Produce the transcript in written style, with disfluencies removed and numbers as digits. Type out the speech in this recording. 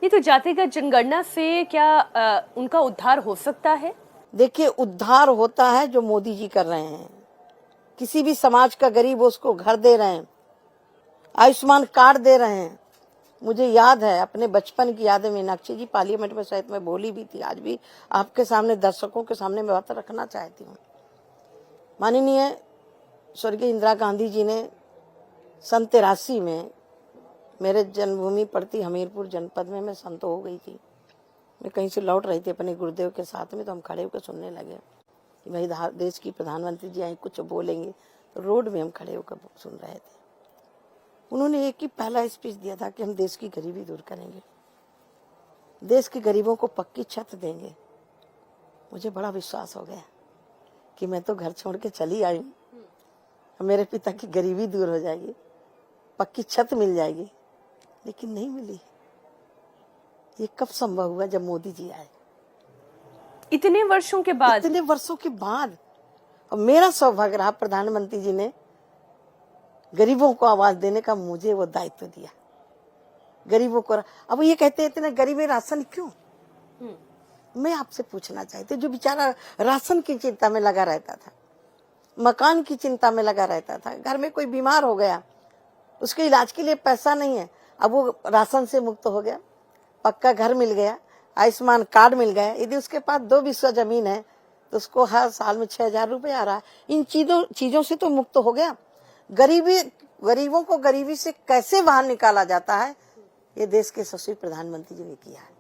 ये तो जातिगत जनगणना से क्या उनका उद्धार हो सकता है? देखिए, उद्धार होता है जो मोदी जी कर रहे हैं। किसी भी समाज का गरीब उसको घर दे रहे हैं, आयुष्मान कार्ड दे रहे हैं। मुझे याद है, अपने बचपन की याद है, मीनाक्षी जी पार्लियामेंट में शायद मैं बोली भी थी, आज भी आपके सामने दर्शकों के सामने मैं बात रखना चाहती हूँ। माननीय स्वर्गीय इंदिरा गांधी जी ने सन 83 में मेरे जन्मभूमि पड़ती हमीरपुर जनपद में मैं संत हो गई थी। मैं कहीं से लौट रही थी अपने गुरुदेव के साथ में, तो हम खड़े होकर सुनने लगे कि भाई देश की प्रधानमंत्री जी आए कुछ बोलेंगे, तो रोड में हम खड़े होकर सुन रहे थे। उन्होंने एक ही पहला स्पीच दिया था कि हम देश की गरीबी दूर करेंगे, देश के गरीबों को पक्की छत देंगे। मुझे बड़ा विश्वास हो गया कि मैं तो घर छोड़ के चली आई हूँ, मेरे पिता की गरीबी दूर हो जाएगी, पक्की छत मिल जाएगी, लेकिन नहीं मिली। ये कब संभव हुआ? जब मोदी जी आए। इतने वर्षों के बाद? इतने वर्षों के बाद। और मेरा सौभाग्य रहा, प्रधानमंत्री जी ने गरीबों को आवाज देने का मुझे वो दायित्व दिया। गरीबों को अब ये कहते हैं इतने गरीब राशन क्यों? मैं आपसे पूछना चाहती हूँ, जो बेचारा राशन की चिंता में लगा रहता था, मकान की चिंता में लगा रहता था, घर में कोई बीमार हो गया, उसके इलाज के लिए पैसा नहीं है, अब वो राशन से मुक्त हो गया, पक्का घर मिल गया, आयुष्मान कार्ड मिल गया। यदि उसके पास 2 बीघा जमीन है तो उसको हर साल में 6,000 रुपए आ रहा है। इन चीजों से तो मुक्त हो गया। गरीबों को गरीबी से कैसे बाहर निकाला जाता है, ये देश के यशस्वी प्रधानमंत्री जी ने किया है।